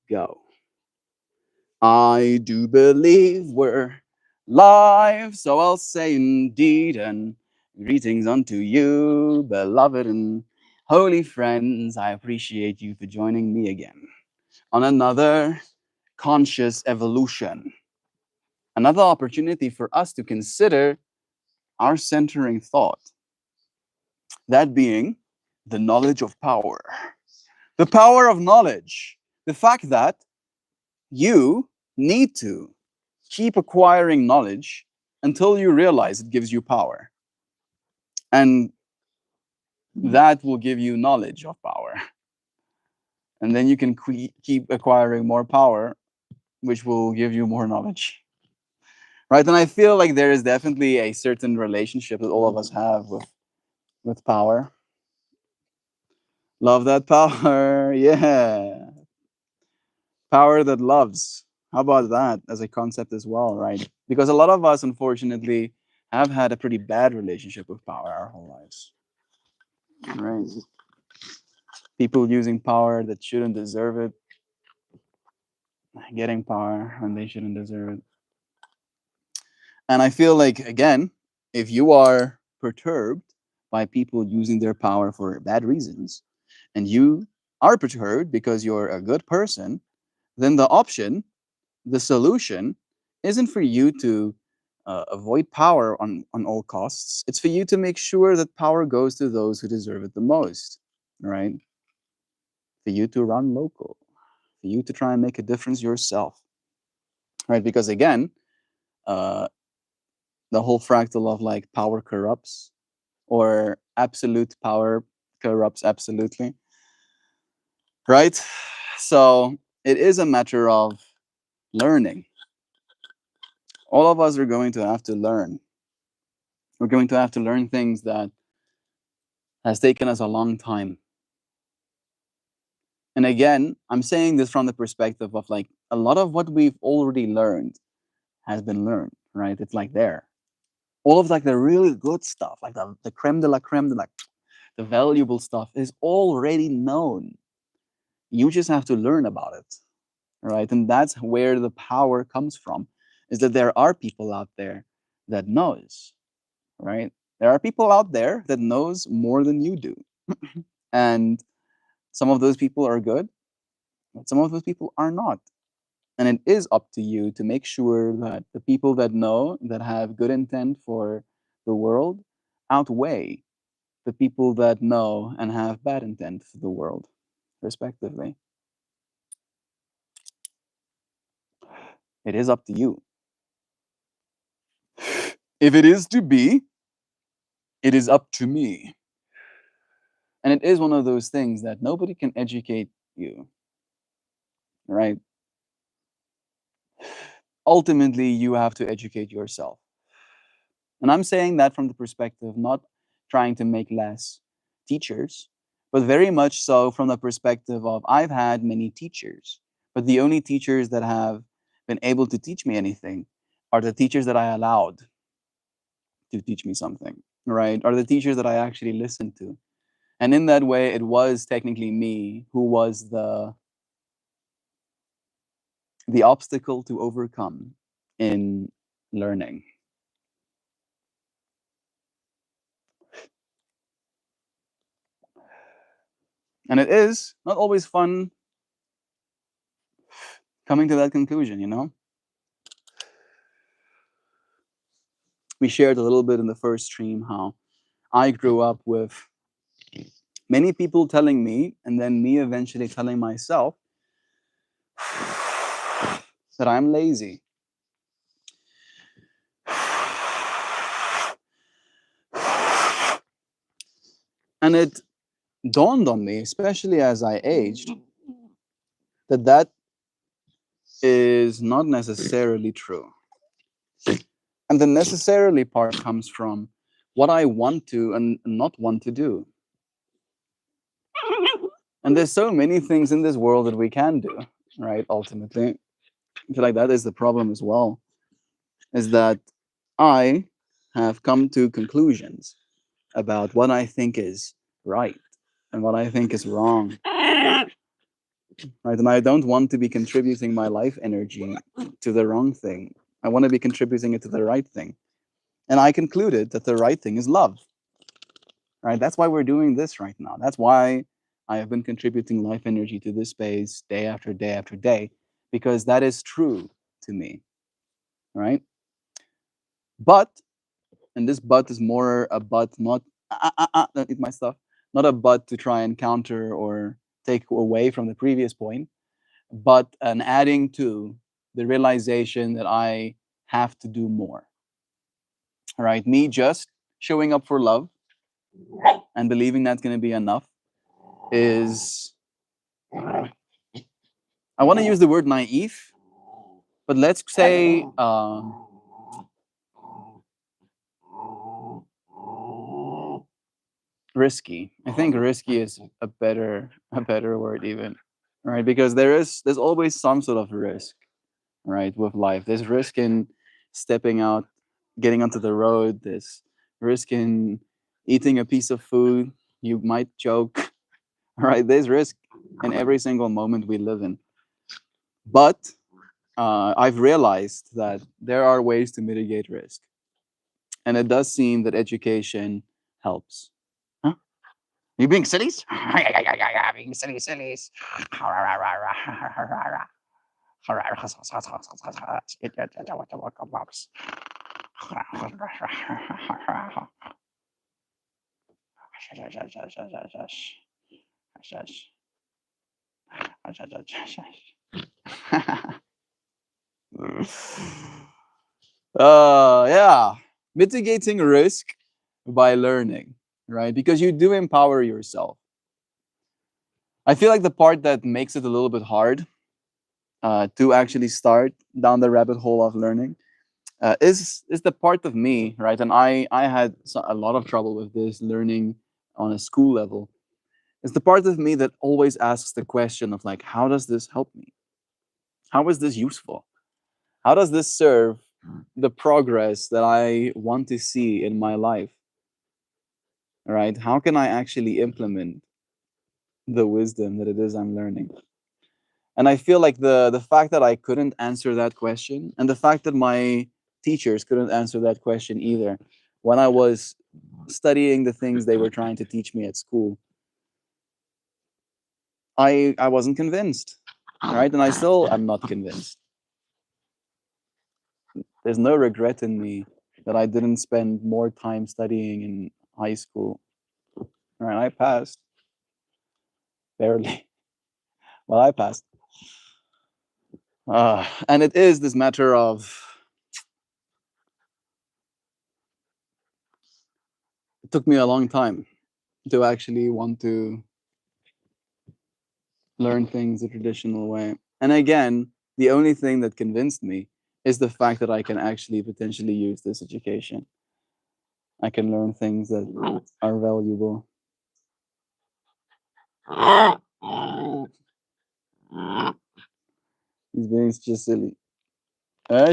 go. I do believe we're live, so I'll say indeed, and greetings unto you, beloved and holy friends. I appreciate you for joining me again on another conscious evolution, another opportunity for us to consider our centering thought, that being the knowledge of power. The power of knowledge, the fact that you need to keep acquiring knowledge until you realize it gives you power. And that will give you knowledge of power. And then you can keep acquiring more power, which will give you more knowledge. Right? And I feel like there is definitely a certain relationship that all of us have with power. Love that power. Yeah. Power that loves. How about that as a concept as well, right? Because a lot of us, unfortunately, have had a pretty bad relationship with power our whole lives. Right? People using power that shouldn't deserve it, getting power when they shouldn't deserve it. And I feel like, again, if you are perturbed by people using their power for bad reasons, and you are perturbed because you're a good person, then the option, the solution, isn't for you to avoid power on all costs. It's for you to make sure that power goes to those who deserve it the most, right? For you to run local, for you to try and make a difference yourself, right? Because again, uh, the whole fractal of like power corrupts or absolute power corrupts absolutely, right? So it is a matter of learning. All of us are going to have to learn. We're going to have to learn things that has taken us a long time. And again, I'm saying this from the perspective of like a lot of what we've already learned has been learned, right? It's like there. All of like the really good stuff, like the creme de la, the valuable stuff is already known. You just have to learn about it, right? And that's where the power comes from, is that there are people out there that knows, right? There are people out there that knows more than you do. And some of those people are good, but some of those people are not. And it is up to you to make sure that the people that know, that have good intent for the world, outweigh the people that know and have bad intent for the world, respectively. It is up to you. If it is to be, it is up to me. And it is one of those things that nobody can educate you, right? Ultimately, you have to educate yourself. And I'm saying that from the perspective not trying to make less teachers, but very much so from the perspective of I've had many teachers, but the only teachers that have been able to teach me anything are the teachers that I allowed to teach me something, right? Are the teachers that I actually listened to. And in that way, it was technically me who was the obstacle to overcome in learning. And it is not always fun coming to that conclusion, you know? We shared a little bit in the first stream how I grew up with many people telling me, and then me eventually telling myself that I'm lazy. And it dawned on me, especially as I aged, that that is not necessarily true. And the necessarily part comes from what I want to and not want to do. And there's so many things in this world that we can do, right? Ultimately, I feel like that is the problem as well, is that I have come to conclusions about what I think is right and what I think is wrong. right? And I don't want to be contributing my life energy to the wrong thing. I want to be contributing it to the right thing. And I concluded that the right thing is love, right? That's why we're doing this right now. That's why I have been contributing life energy to this space day after day after day, because that is true to me, right? But, and this but is more a but, not, don't eat my stuff, not a but to try and counter or take away from the previous point, but an adding to the realization that I have to do more, right? Me just showing up for love and believing that's going to be enough is, I want to use the word naive, but let's say risky. I think risky is a better word even, right? Because there's always some sort of risk, right, with life. There's risk in stepping out, getting onto the road. There's risk in eating a piece of food. You might choke, right? There's risk in every single moment we live in. But I've realized that there are ways to mitigate risk. And it does seem that education helps. Huh? You being sillies? Being sillies. Yeah, mitigating risk by learning, right? Because you do empower yourself. I feel like the part that makes it a little bit hard to actually start down the rabbit hole of learning is the part of me, right? And I had a lot of trouble with this learning on a school level. It's the part of me that always asks the question of like, how does this help me? How is this useful? How does this serve the progress that I want to see in my life? Right? How can I actually implement the wisdom that it is I'm learning? And I feel like the fact that I couldn't answer that question, and the fact that my teachers couldn't answer that question either, when I was studying the things they were trying to teach me at school, I wasn't convinced, right? And I still am not convinced. There's no regret in me that I didn't spend more time studying in high school. Right? I passed barely. Well, I passed. And it is this matter of, it took me a long time to actually want to learn things the traditional way. And again, the only thing that convinced me is the fact that I can actually potentially use this education. I can learn things that are valuable. He's being just silly.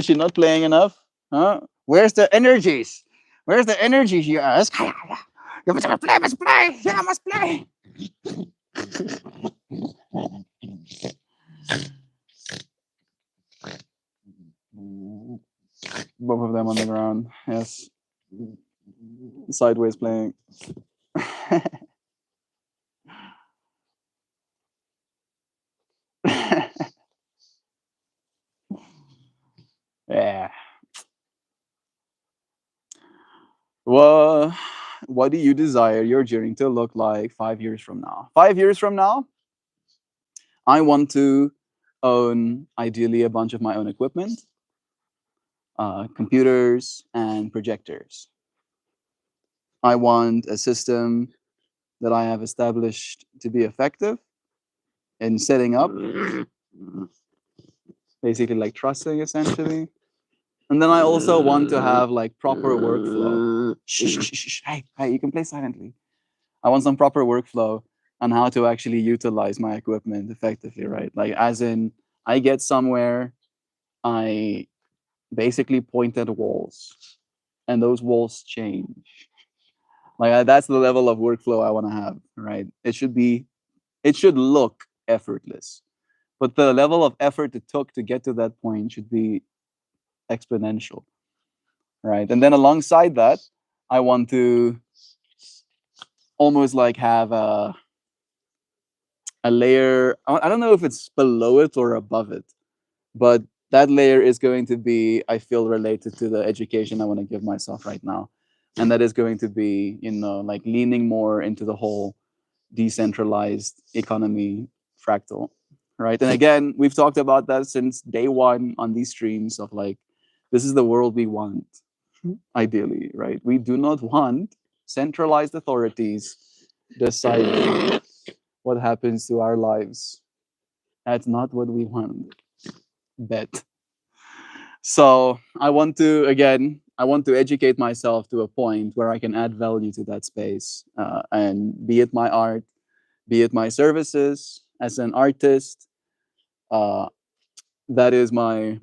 She's not playing enough? Huh? Where's the energies? Where's the energies, you ask? You must play, must play. Yeah, I must play. Both of them on the ground. Yes. Sideways playing. Yeah. Well, what do you desire your journey to look like 5 years from now? 5 years from now, I want to own ideally a bunch of my own equipment, computers, and projectors. I want a system that I have established to be effective in setting up, basically like trusting essentially. And then I also want to have like proper workflow. Shh, shh, shh, shh. Hey, hey, you can play silently. I want some proper workflow on how to actually utilize my equipment effectively, right? Like, as in, I get somewhere, I basically point at walls, and those walls change. Like, that's the level of workflow I want to have, right? It should look effortless. but the level of effort it took to get to that point should be exponential, right? And then alongside that, I want to almost like have a layer. I don't know if it's below it or above it, but that layer is going to be, I feel, related to the education I want to give myself right now. And that is going to be, like leaning more into the whole decentralized economy fractal, right? And again, we've talked about that since day one on these streams of like, this is the world we want, ideally, right? We do not want centralized authorities deciding what happens to our lives. That's not what we want. Bet. So I want to, again, I want to educate myself to a point where I can add value to that space, and be it my art, be it my services as an artist. Uh, that is my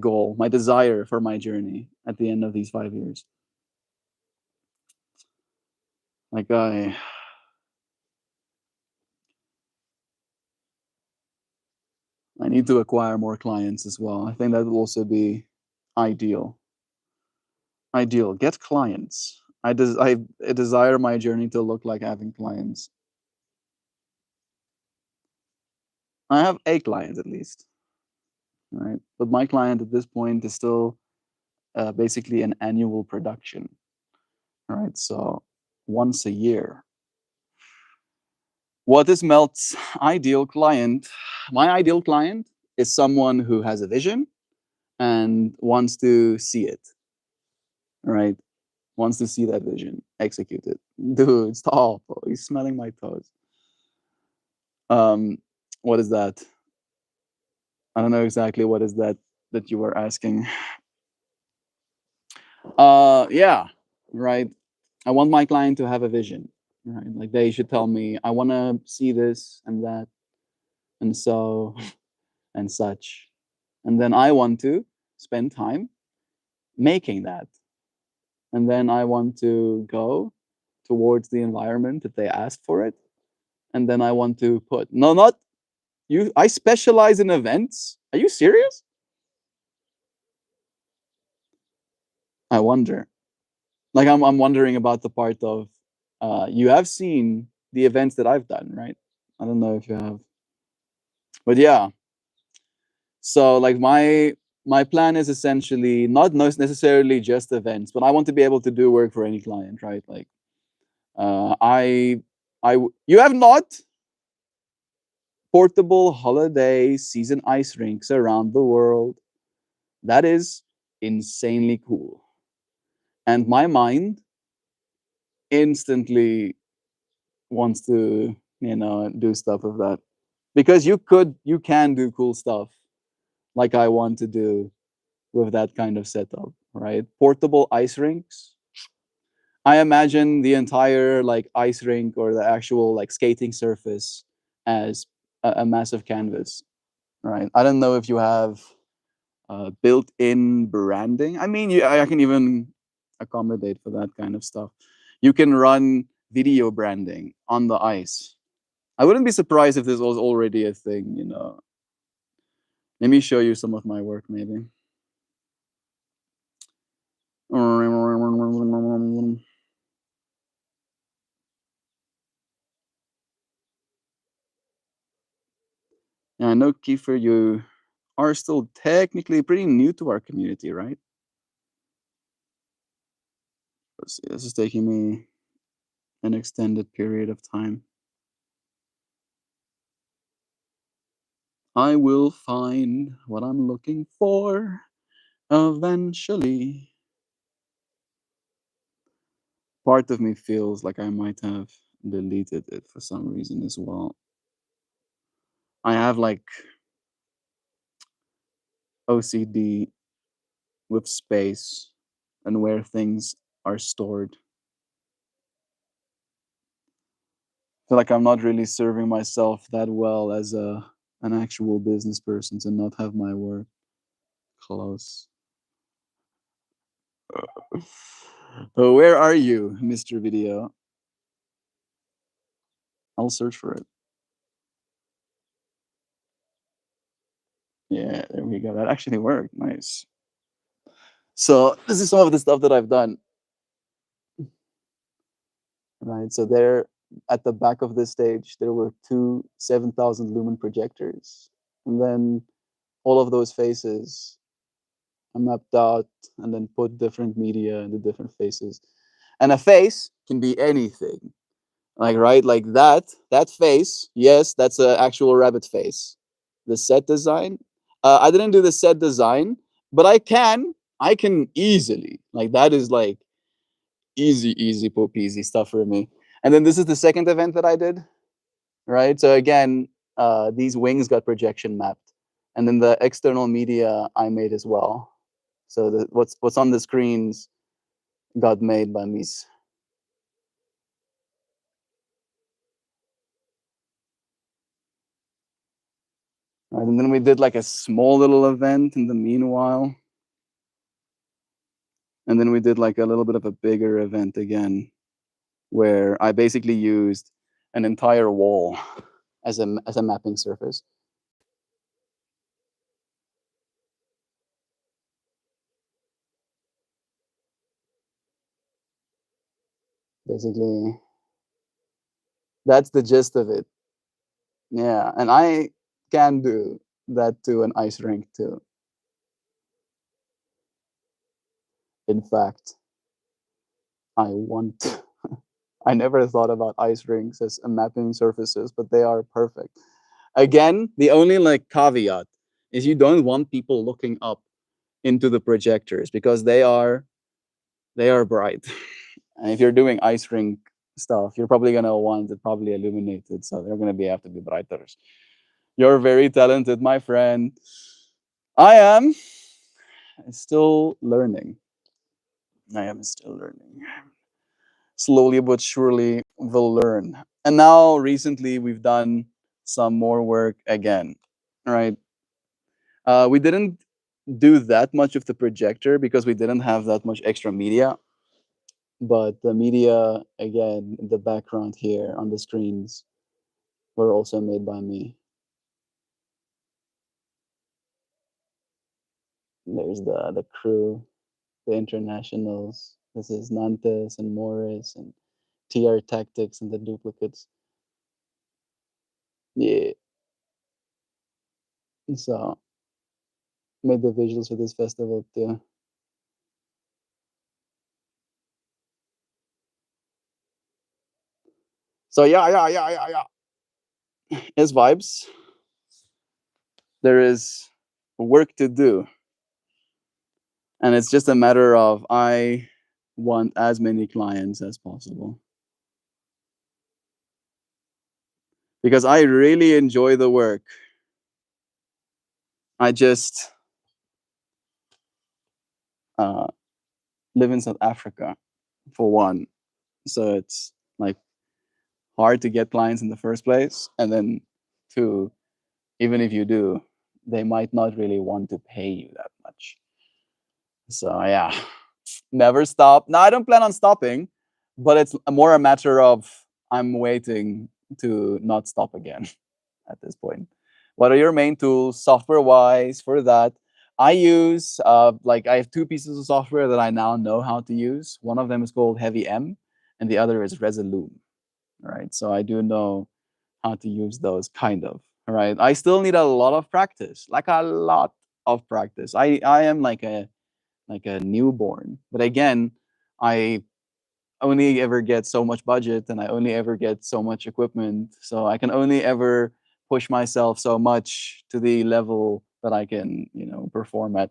goal, my desire for my journey at the end of these 5 years. Like I need to acquire more clients as well. I think that will also be ideal. Ideal. Get clients. I desire my journey to look like having clients. I have a client at least, right? But my client at this point is still basically an annual production, right? So once a year. What is Melt's ideal client? My ideal client is someone who has a vision and wants to see it, right? Wants to see that vision executed. Dude, stop. Oh, he's smelling my toes. Um, what is that? I don't know exactly what is that that you were asking. Yeah, right. I want my client to have a vision, right? Like they should tell me, I want to see this and that and so and such. And then I want to spend time making that. And then I want to go towards the environment that they asked for it. And then I want to put, no, not you. I specialize in events. Are you serious? I wonder. Like I'm wondering about the part of, you have seen the events that I've done, right? I don't know if you have, but yeah. So like my plan is essentially not necessarily just events, but I want to be able to do work for any client, right? Like I you have not portable holiday season ice rinks around the world. That is insanely cool. And my mind instantly wants to, do stuff with that. Because you can do cool stuff like I want to do with that kind of setup, right? Portable ice rinks. I imagine the entire like ice rink or the actual like skating surface as a massive canvas, right? I don't know if you have built-in branding. I mean, I can even accommodate for that kind of stuff. You can run video branding on the ice. I wouldn't be surprised if this was already a thing. Let me show you some of my work, maybe. Yeah, I know, Kiefer, you are still technically pretty new to our community, right? Let's see, this is taking me an extended period of time. I will find what I'm looking for eventually. Part of me feels like I might have deleted it for some reason as well. I have like OCD with space and where things are stored. I feel like I'm not really serving myself that well as an actual business person to not have my work close. Oh, where are you, Mr. Video? I'll search for it. Yeah, there we go. That actually worked. Nice. So this is some of the stuff that I've done. Right. So there, at the back of this stage, there were two 7,000 lumen projectors, and then all of those faces are mapped out, and then put different media in the different faces. And a face can be anything. Like, right, like that face, yes, that's an actual rabbit face. The set design, I didn't do the set design, but I can easily, like, that is like easy poop easy stuff for me. And then this is the second event that I did, right? So again, these wings got projection mapped, and then the external media I made as well. So what's on the screens got made by me. Right? And then we did like a small little event in the meanwhile. And then we did like a little bit of a bigger event again, where I basically used an entire wall as a mapping surface. Basically, that's the gist of it. Yeah, and I can do that to an ice rink too. In fact, I want. I never thought about ice rinks as mapping surfaces, but they are perfect. Again, the only like caveat is you don't want people looking up into the projectors because they are bright. And if you're doing ice rink stuff, you're probably gonna want it probably illuminated, so they're gonna have to be brighter. You're very talented, my friend. I am still learning. I am still learning. Slowly but surely, we'll learn. And now, recently, we've done some more work again. Right? We didn't do that much of the projector because we didn't have that much extra media. But the media, again, in the background here on the screens, were also made by me. There's the crew, the internationals. This is Nantes and Morris and TR Tactics and the duplicates. Yeah. So made the visuals for this festival too. So yeah. It's vibes. There is work to do, and it's just a matter of I want as many clients as possible because I really enjoy the work. I just uh, live in South Africa for one, so it's like hard to get clients in the first place, and then two, even if you do, they might not really want to pay you that much. So yeah, never stop. No, I don't plan on stopping, but it's more a matter of I'm waiting to not stop again at this point. What are your main tools software wise for that? I use like I have two pieces of software that I now know how to use. One of them is called Heavy M, and the other is Resolume. Right, so I do know how to use those kind of. Right, I still need a lot of practice, like a lot of practice. I am like a newborn. But again, I only ever get so much budget and I only ever get so much equipment. So I can only ever push myself so much to the level that I can, perform at.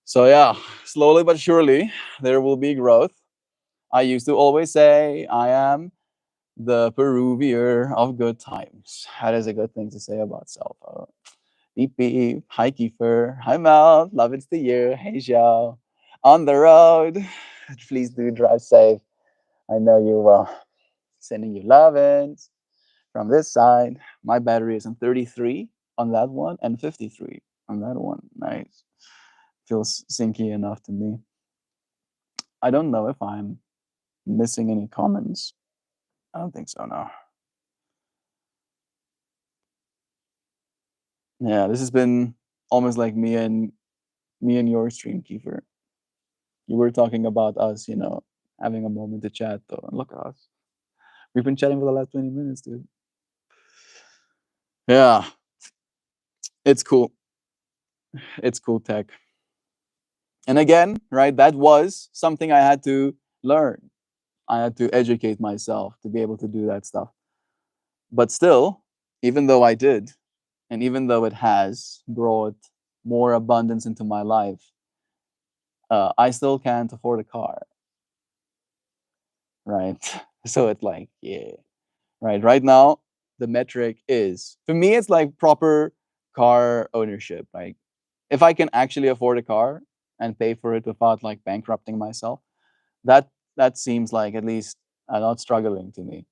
So yeah, slowly but surely there will be growth. I used to always say I am the Peruvian of good times. That is a good thing to say about self. Beep beep. Hi Kiefer. Hi Mel. Love it's the year. Hey Zhao. On the road. Please do drive safe. I know you will. Sending you lovins from this side. My battery is on 33 on that one and 53 on that one. Nice. Feels syncy enough to me. I don't know if I'm missing any comments. I don't think so, no. Yeah, this has been almost like me and your stream, Kiefer. You were talking about us, having a moment to chat though. And look at us. We've been chatting for the last 20 minutes, dude. Yeah, it's cool. It's cool tech. And again, right, that was something I had to learn. I had to educate myself to be able to do that stuff. But still, even though I did, and even though it has brought more abundance into my life, I still can't afford a car, right? So it's like, yeah, right. Right now, the metric is for me, it's like proper car ownership. Like, if I can actually afford a car and pay for it without like bankrupting myself, that that seems like at least not struggling to me.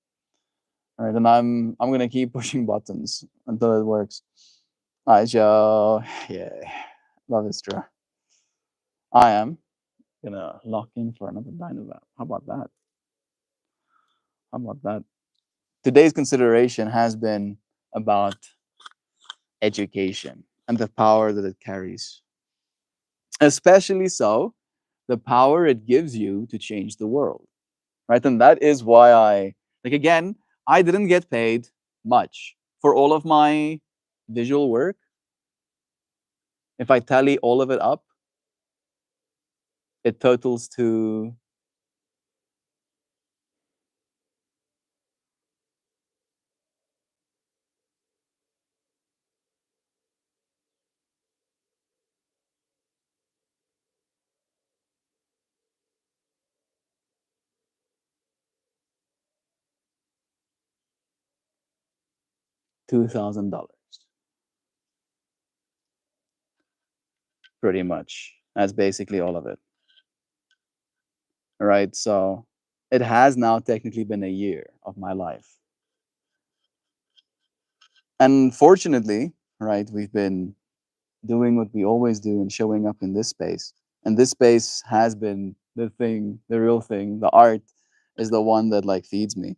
All right, and I'm gonna keep pushing buttons until it works. All right, Joe. Yeah, love is true. I am gonna lock in for another Dynavap. How about that? How about that? Today's consideration has been about education and the power that it carries. Especially so, the power it gives you to change the world. Right? And that is why like again, I didn't get paid much for all of my visual work. If I tally all of it up, it totals to $2,000, pretty much. That's basically all of it. All right. So it has now technically been a year of my life. And fortunately, right, we've been doing what we always do and showing up in this space. And this space has been the thing, the real thing. The art is the one that like feeds me.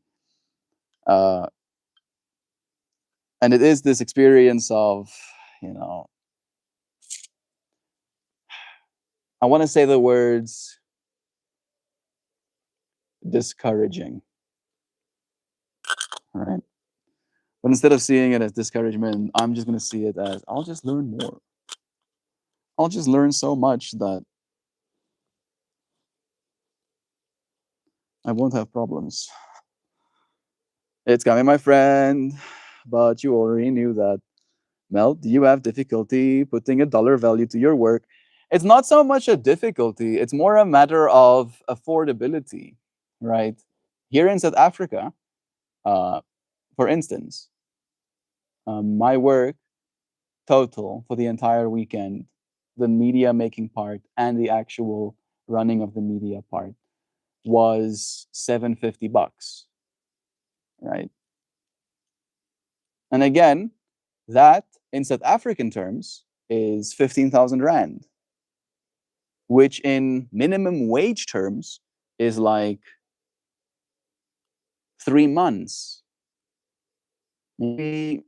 Uh, and it is this experience of, you know, I want to say the words discouraging, right? But instead of seeing it as discouragement, I'm just going to see it as I'll just learn more. I'll just learn so much that I won't have problems. It's coming, my friend, but you already knew that. Mel, do you have difficulty putting a dollar value to your work? It's not so much a difficulty, it's more a matter of affordability, right? Here in South Africa, uh, for instance, my work total for the entire weekend, the media making part and the actual running of the media part was 750 bucks, right? And again, that in South African terms is 15,000 rand, which in minimum wage terms is like 3 months, maybe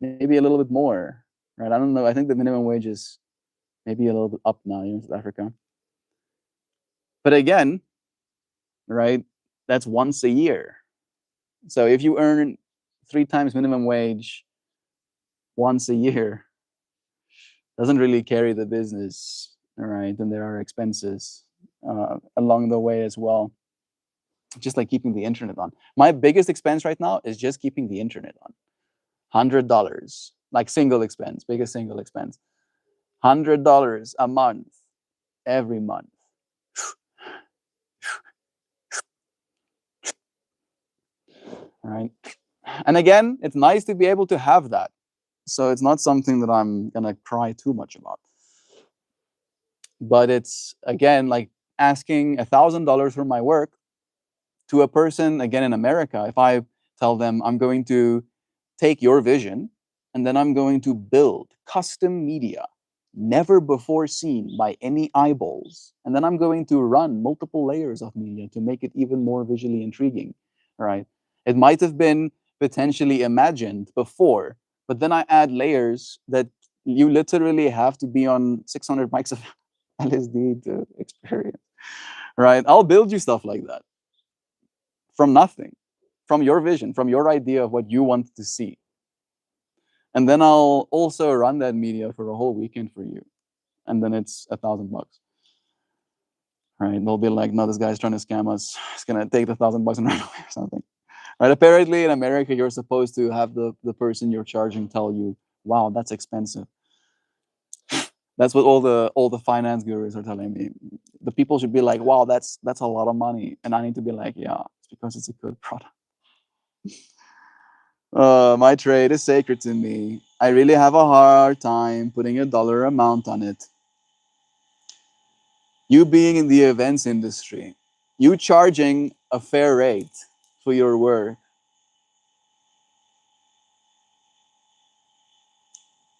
maybe a little bit more, right? I don't know. I think the minimum wage is maybe a little bit up now in South Africa. But again, right, that's once a year. So if you earn 3 times minimum wage once a year, doesn't really carry the business, all right? And there are expenses along the way as well, just like keeping the internet on. My biggest expense right now is just keeping the internet on. $100, like single expense, biggest single expense. $100 a month, every month. All right. And again, it's nice to be able to have that. So it's not something that I'm gonna cry too much about. But it's again like asking $1,000 for my work to a person again in America. If I tell them I'm going to take your vision and then I'm going to build custom media never before seen by any eyeballs, and then I'm going to run multiple layers of media to make it even more visually intriguing, right? It might have been potentially imagined before, But then I add layers that you literally have to be on 600 mics of LSD to experience, right? I'll build you stuff like that from nothing, from your vision, from your idea of what you want to see. And then I'll also run that media for a whole weekend for you. And then it's $1,000, right? They'll be like, no, this guy's trying to scam us. He's going to take the $1,000 and run away or something. Right? Apparently in America, you're supposed to have the person you're charging tell you, wow, that's expensive. That's what all the finance gurus are telling me. The people should be like, wow, that's a lot of money. And I need to be like, yeah, it's because it's a good product. My trade is sacred to me. I really have a hard time putting a dollar amount on it. You being in the events industry, you charging a fair rate for your work,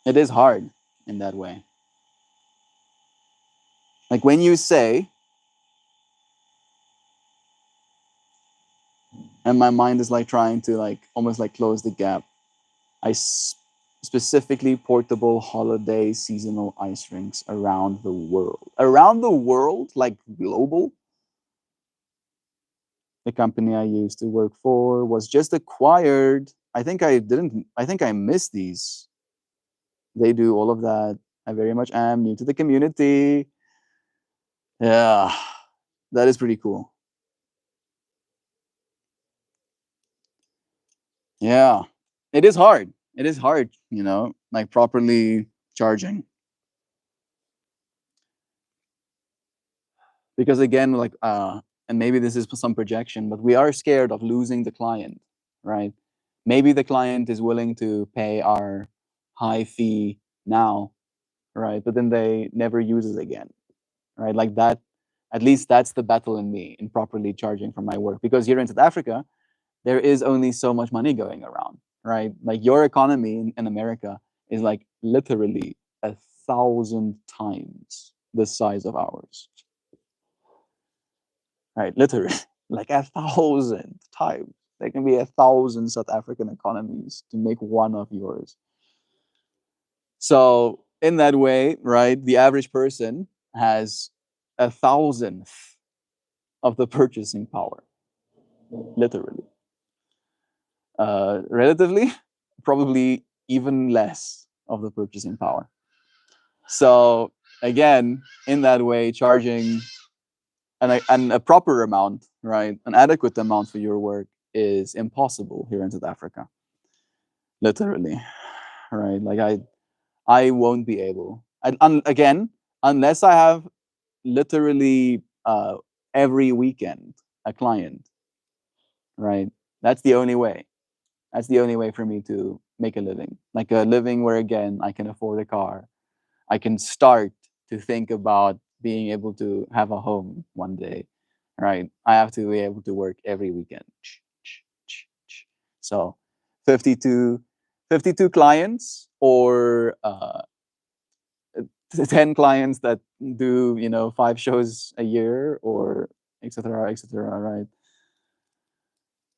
it is hard in that way. Like when you say, and my mind is like trying to like almost like close the gap. Specifically portable holiday seasonal ice rinks around the world. Around the world, like global. The company I used to work for was just acquired. I think I missed these. They do all of that. I very much am new to the community. Yeah, that is pretty cool. Yeah, it is hard. It is hard, like properly charging. Because again, like, and maybe this is some projection, but we are scared of losing the client, right? Maybe the client is willing to pay our high fee now, right? But then they never use it again, right? Like that, at least that's the battle in me in properly charging for my work. Because here in South Africa, there is only so much money going around, right? Like your economy in America is like literally 1,000 times the size of ours, right? Literally, like 1,000 times. There can be 1,000 South African economies to make one of yours. So in that way, right, the average person has 1,000th of the purchasing power, literally. Relatively, probably even less of the purchasing power. So again, in that way, charging and a proper amount, right, an adequate amount for your work is impossible here in South Africa. Literally, right? Like I won't be able. Again, unless I have literally every weekend a client, right? That's the only way. That's the only way for me to make a living. Like a living where again I can afford a car. I can start to think about being able to have a home one day, right? I have to be able to work every weekend. So 52, 52 clients or 10 clients that do, 5 shows a year or etc. etc. Right.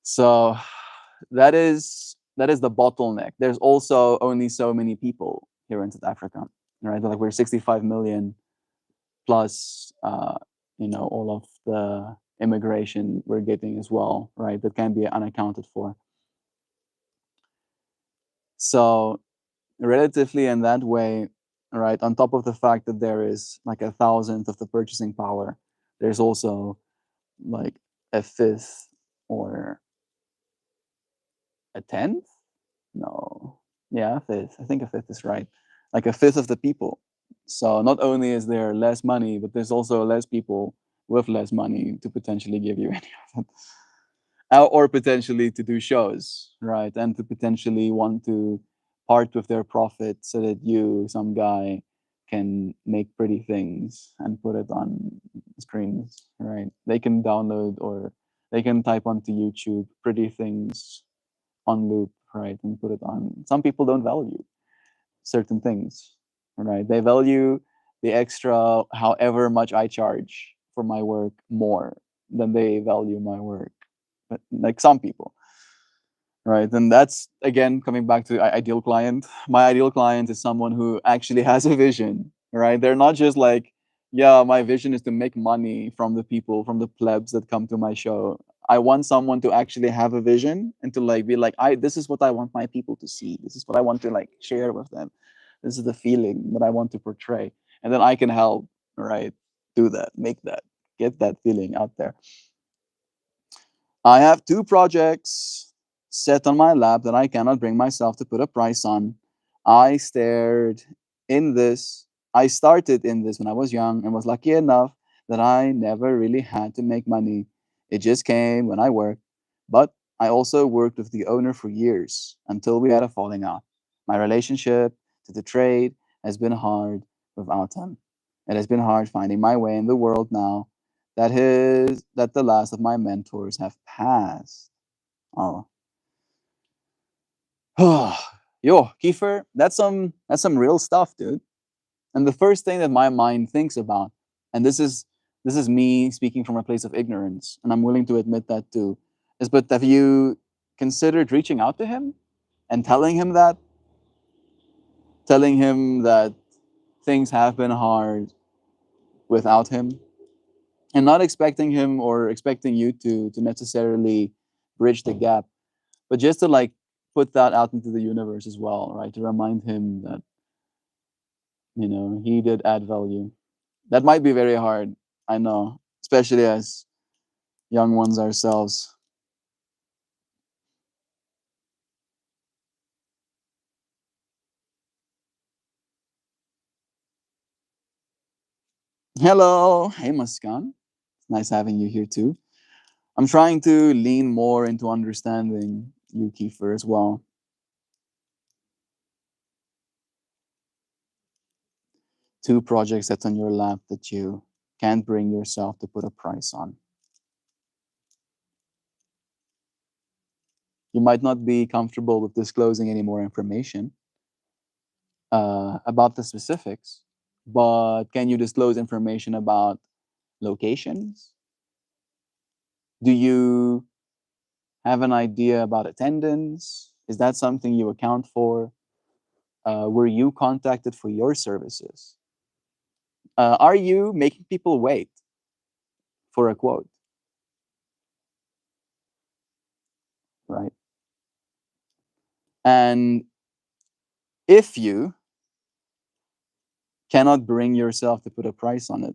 So that is the bottleneck. There's also only so many people here in South Africa, right? Like we're 65 million plus, all of the immigration we're getting as well, right? That can be unaccounted for. So relatively in that way, right? On top of the fact that there is like 1,000th of the purchasing power, there's also like a fifth or a tenth. No, yeah, a fifth. I think a fifth is right. Like a fifth of the people. So not only is there less money, but there's also less people with less money to potentially give you any of it. Or potentially to do shows, right? And to potentially want to part with their profit so that you, some guy, can make pretty things and put it on screens, right? They can download or they can type onto YouTube pretty things on loop, right? And put it on. Some people don't value certain things, right? They value the extra, however much I charge for my work more than they value my work. But like some people. right? And that's again coming back to ideal client. My ideal client is someone who actually has a vision, right? They're not just like, yeah, my vision is to make money from the people, from the plebs that come to my show. I want someone to actually have a vision and to like be like, I this is what I want my people to see. This is what I want to like share with them. This is the feeling that I want to portray. And then I can help, right? Do that, make that, get that feeling out there. I have two projects set on my lap that I cannot bring myself to put a price on. I stared in this. I started in this when I was young and was lucky enough that I never really had to make money. It just came when I worked. But I also worked with the owner for years until we had a falling out. My relationship to the trade has been hard without him. It has been hard finding my way in the world now that the last of my mentors have passed. Oh, yo, Kiefer, that's some real stuff, dude. And the first thing that my mind thinks about, and this is me speaking from a place of ignorance, and I'm willing to admit that too, is but have you considered reaching out to him and telling him that things have been hard without him, and not expecting him or expecting you to necessarily bridge the gap, but just to like put that out into the universe as well, right? To remind him that he did add value. That might be very hard, I know, especially as young ones ourselves. Hello, hey Muskan, it's nice having you here too. I'm trying to lean more into understanding you, Kiefer, as well. Two projects that's on your lap that you can't bring yourself to put a price on. You might not be comfortable with disclosing any more information about the specifics, but can you disclose information about locations? Do you have an idea about attendance? Is that something you account for? Were you contacted for your services? Are you making people wait for a quote? Right. And if you cannot bring yourself to put a price on it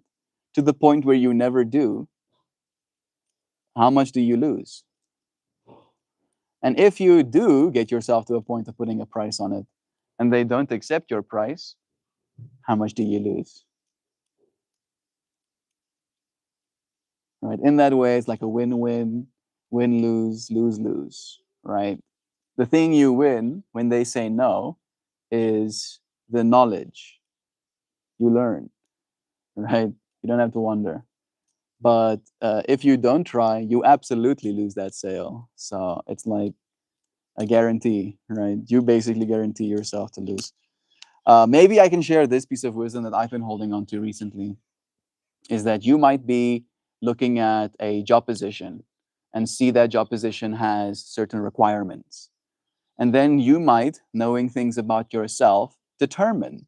to the point where you never do, how much do you lose? And if you do get yourself to a point of putting a price on it and they don't accept your price, how much do you lose? Right? In that way, it's like a win-win, win-lose, lose-lose, right? The thing you win when they say no is the knowledge you learn, right? You don't have to wonder. But if you don't try, you absolutely lose that sale. So it's like a guarantee, right? You basically guarantee yourself to lose. Maybe I can share this piece of wisdom that I've been holding on to recently is that you might be looking at a job position and see that job position has certain requirements. And then you might, knowing things about yourself, determine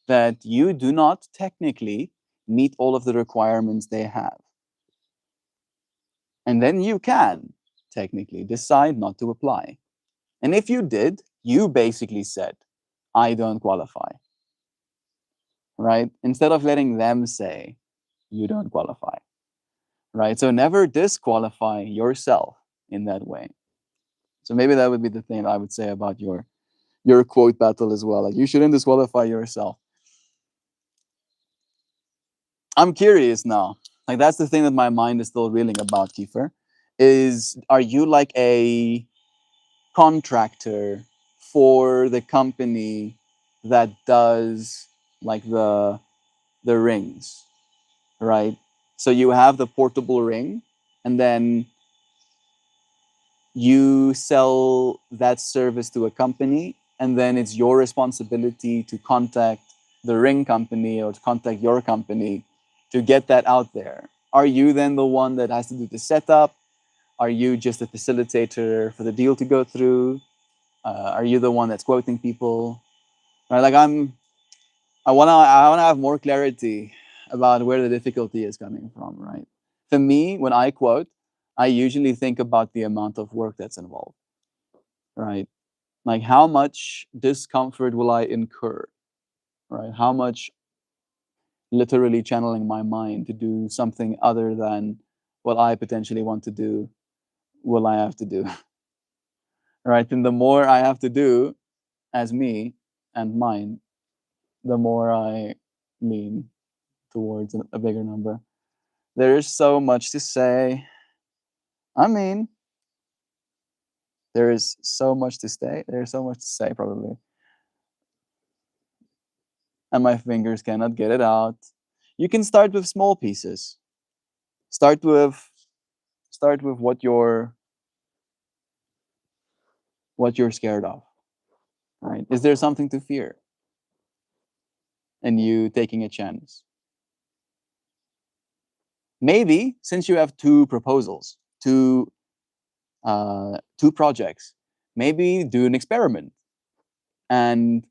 that you do not technically meet all of the requirements they have. And then you can technically decide not to apply. And if you did, you basically said, I don't qualify, right? Instead of letting them say, you don't qualify, right? So never disqualify yourself in that way. So maybe that would be the thing I would say about your quote battle as well. Like you shouldn't disqualify yourself. I'm curious now. Like that's the thing that my mind is still reeling about, Kiefer. Is are you like a contractor for the company that does like the rings, right? So you have the portable ring, and then you sell that service to a company, and then it's your responsibility to contact the ring company or to contact your company to get that out there. Are you then the one that has to do the setup? Are you just a facilitator for the deal to go through? Are you the one that's quoting people? Right? Like I wanna have more clarity about where the difficulty is coming from, right? For me, when I quote, I usually think about the amount of work that's involved, right? Like how much discomfort will I incur, right? How much literally channeling my mind to do something other than what I potentially want to do will I have to do, right? And the more I have to do as me and mine, the more I lean towards a bigger number. There is so much to say. I mean, there is so much to say. There's so much to say, probably, and my fingers cannot get it out. You can start with small pieces. Start with start with what you're scared of. Right? Is there something to fear in you taking a chance? Maybe since you have two proposals, two projects, maybe do an experiment and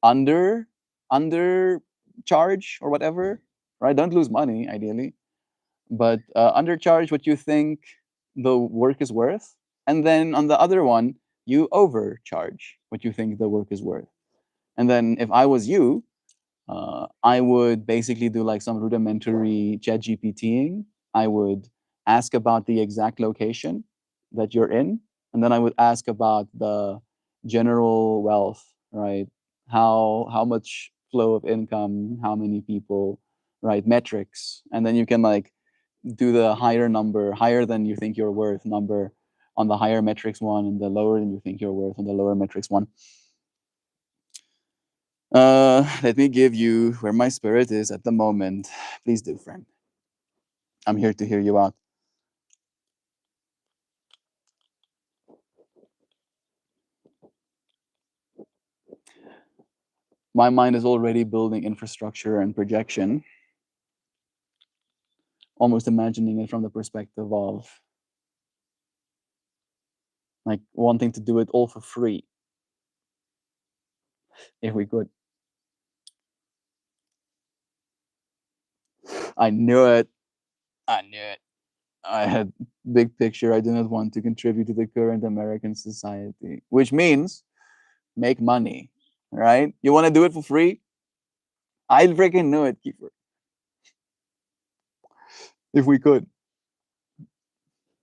under under charge or whatever, right? Don't lose money ideally, but undercharge what you think the work is worth, and then on the other one you overcharge what you think the work is worth. And then if I was you, I would basically do like some rudimentary chat GPTing. I would ask about the exact location that you're in, and then I would ask about the general wealth, right? How much flow of income, how many people, right? Metrics, and then you can like do the higher number, higher than you think you're worth number on the higher metrics one, and the lower than you think you're worth on the lower metrics one. Let me give you where my spirit is at the moment. Please do, friend. I'm here to hear you out. My mind is already building infrastructure and projection, almost imagining it from the perspective of like wanting to do it all for free if we could. I knew it. I knew it. I had big picture. I do not want to contribute to the current American society, which means make money, right? You want to do it for free? I freaking knew it, Kiefer. If we could.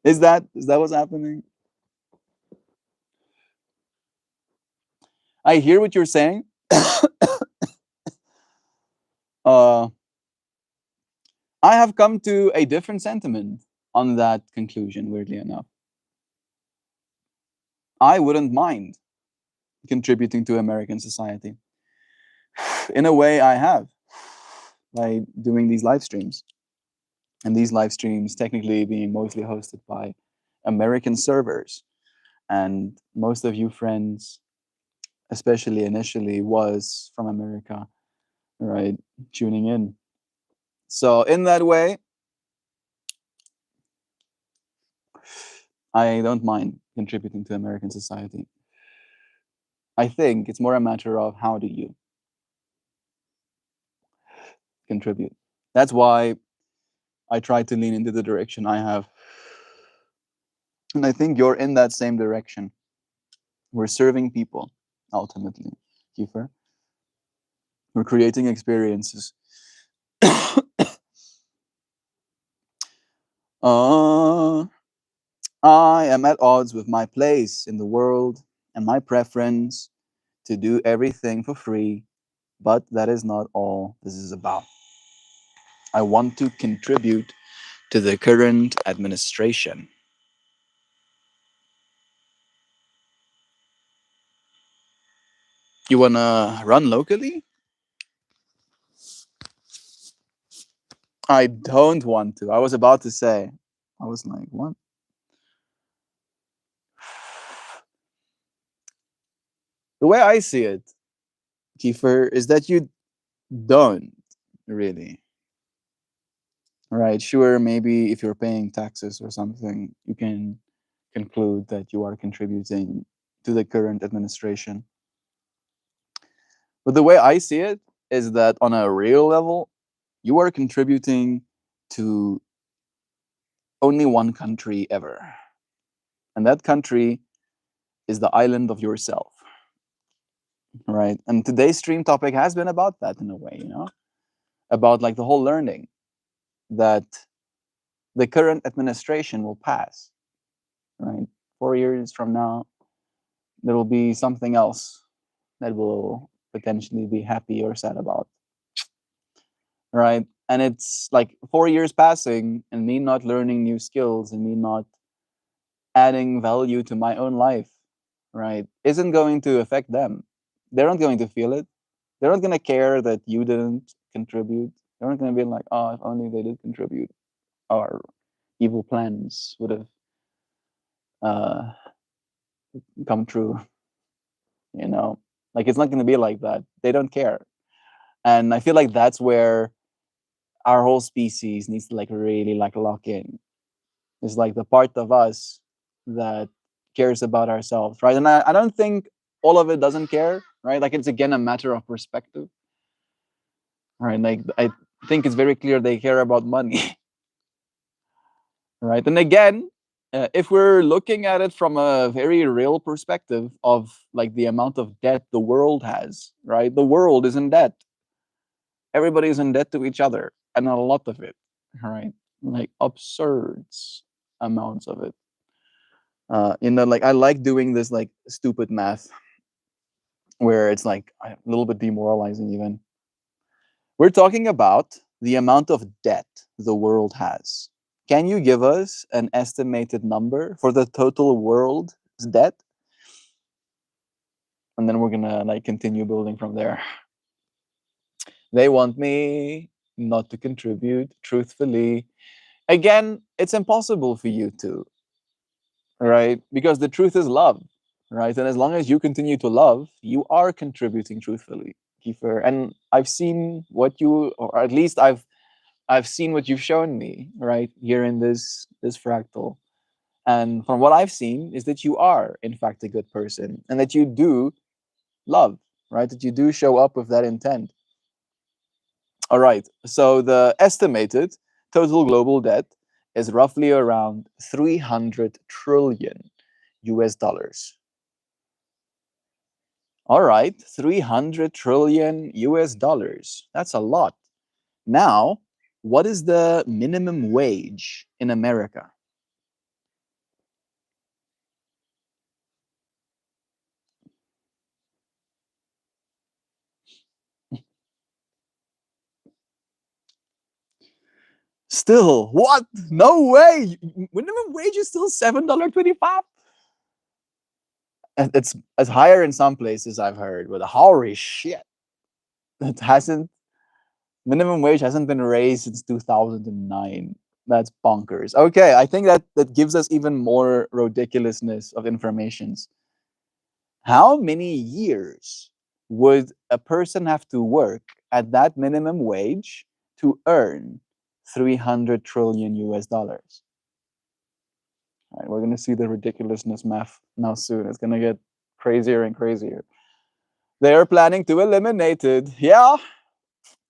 Is that what's happening? I hear what you're saying. uh, I have come to a different sentiment on that conclusion, weirdly enough. I wouldn't mind contributing to American society. In a way, I have by doing these live streams. And these live streams technically being mostly hosted by American servers. And most of you friends, especially initially, was from America, right? Tuning in. So, in that way, I don't mind contributing to American society. I think it's more a matter of how do you contribute. That's why I try to lean into the direction I have. And I think you're in that same direction. We're serving people, ultimately, Kiefer. We're creating experiences. uh, I am at odds with my place in the world and my preference to do everything for free, but that is not all this is about. I want to contribute to the current administration. You wanna run locally? I don't want to. I was about to say. I was like, what? The way I see it, Kiefer, is that you don't really. Right? Sure, maybe if you're paying taxes or something, you can conclude that you are contributing to the current administration. But the way I see it is that on a real level, you are contributing to only one country ever. And that country is the island of yourself, right? And today's stream topic has been about that in a way, about like the whole learning that the current administration will pass, right? 4 years from now, there will be something else that will potentially be happy or sad about, right? And it's like 4 years passing and me not learning new skills and me not adding value to my own life, right, isn't going to affect them. They're not going to feel it. They're not going to care that you didn't contribute. They're not going to be like, oh, if only they did contribute, our evil plans would have uh, come true. You know, like it's not going to be like that. They don't care. And I feel like that's where our whole species needs to like really like lock in. It's like the part of us that cares about ourselves, right? And I don't think all of it doesn't care, right? Like it's again a matter of perspective, right? Like I think it's very clear they care about money, right? And again, if we're looking at it from a very real perspective of like the amount of debt the world has, right? The world is in debt. Everybody is in debt to each other, and a lot of it, right? Like absurd amounts of it. Like I like doing this like stupid math where it's like a little bit demoralizing even. We're talking about the amount of debt the world has. Can you give us an estimated number for the total world's debt? And then we're gonna like continue building from there. They want me not to contribute truthfully. Again, it's impossible for you to, right? Because the truth is love, right? And as long as you continue to love, you are contributing truthfully, Kiefer. And I've seen what you, or at least I've seen what you've shown me, right, here in this fractal. And from what I've seen is that you are, in fact, a good person, and that you do love, right? That you do show up with that intent. All right. So the estimated total global debt is roughly around 300 trillion US dollars. All right, 300 trillion US dollars. That's a lot. Now, what is the minimum wage in America? Still, what? No way. Minimum wage is still $7.25. It's higher in some places I've heard, but holy shit. It hasn't minimum wage hasn't been raised since 2009. That's bonkers. Okay, I think that gives us even more ridiculousness of informations. How many years would a person have to work at that minimum wage to earn 300 trillion US dollars? All right, we're going to see the ridiculousness math now soon. It's going to get crazier and crazier. They are planning to eliminate it. Yeah.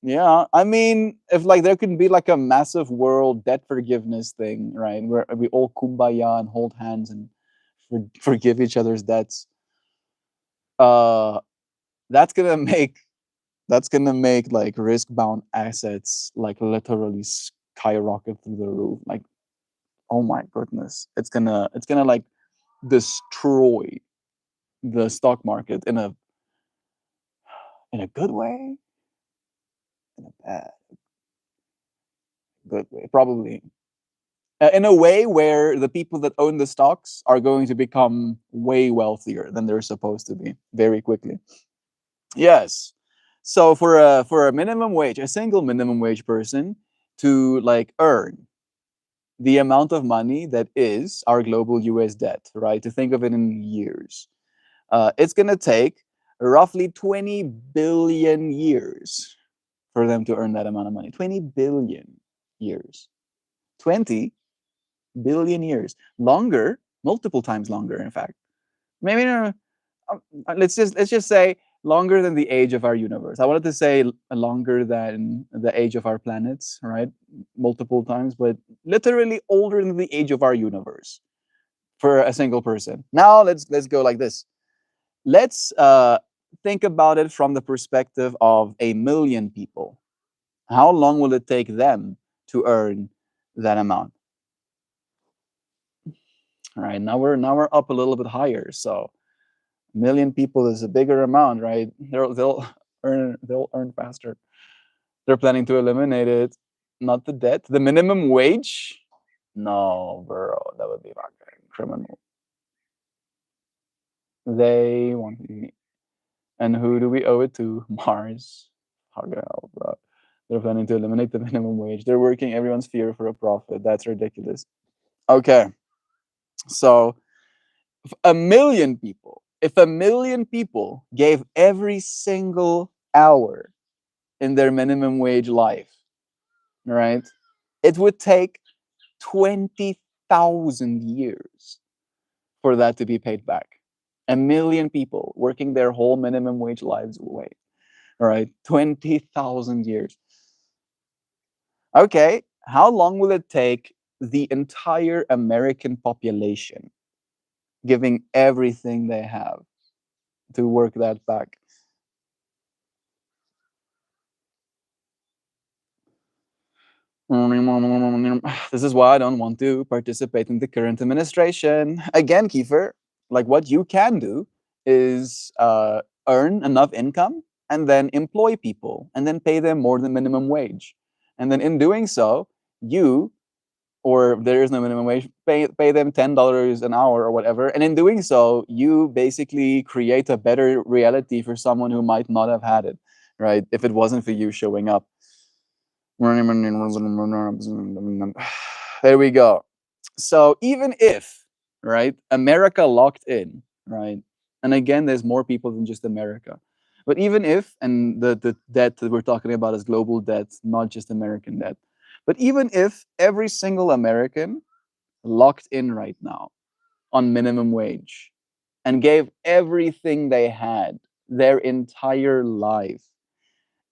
Yeah. I mean, if like there could be like a massive world debt forgiveness thing, right? Where we all kumbaya and hold hands and forgive each other's debts. Uh that's gonna make like risk bound assets like literally skyrocket through the roof. Like, oh my goodness. It's gonna like destroy the stock market in a good way, in a bad good way, probably. In a way where the people that own the stocks are going to become way wealthier than they're supposed to be very quickly. Yes. So for a minimum wage, a single minimum wage person to like earn the amount of money that is our global US debt, right? To think of it in years, it's going to take roughly 20 billion years for them to earn that amount of money. 20 billion years. 20 billion years. Longer multiple times longer, in fact. Maybe no, let's just say longer than the age of our universe. I wanted to say longer than the age of our planets, right? Multiple times, but literally older than the age of our universe for a single person. Now let's go like this. Let's think about it from the perspective of 1 million people. How long will it take them to earn that amount? All right, now we're up a little bit higher. So 1 million people is a bigger amount, right? They'll earn faster. They're planning to eliminate it, not the debt, the minimum wage. No, bro, that would be fucking criminal. They want to, and who do we owe it to? Mars. How the hell, bro? They're planning to eliminate the minimum wage. They're working everyone's fear for a profit. That's ridiculous. Okay, so 1 million people. If 1 million people gave every single hour in their minimum wage life, right? It would take 20,000 years for that to be paid back. 1 million people working their whole minimum wage lives away. All right, 20,000 years. Okay, how long will it take the entire American population, giving everything they have, to work that back? This is why I don't want to participate in the current administration. Again, Kiefer, like what you can do is earn enough income and then employ people and then pay them more than minimum wage. And then in doing so, you, or if there is no minimum wage, pay them $10 an hour or whatever. And in doing so, you basically create a better reality for someone who might not have had it, right? If it wasn't for you showing up. There we go. So even if, right, America locked in, right, and again, there's more people than just America, but even if, and the debt that we're talking about is global debt, not just American debt, but even if every single American locked in right now on minimum wage and gave everything they had their entire life,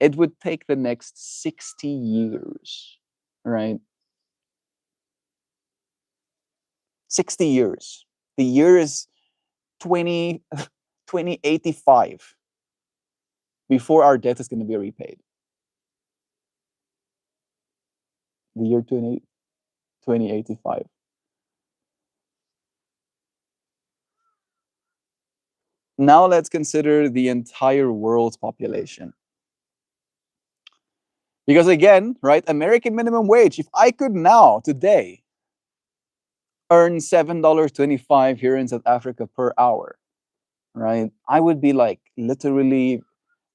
it would take the next 60 years, right? 60 years. The year is 20, 2085 before our debt is going to be repaid. The year 2085. Now let's consider the entire world's population. Because again, right, American minimum wage, if I could now, today, earn $7.25 here in South Africa per hour, right, I would be like literally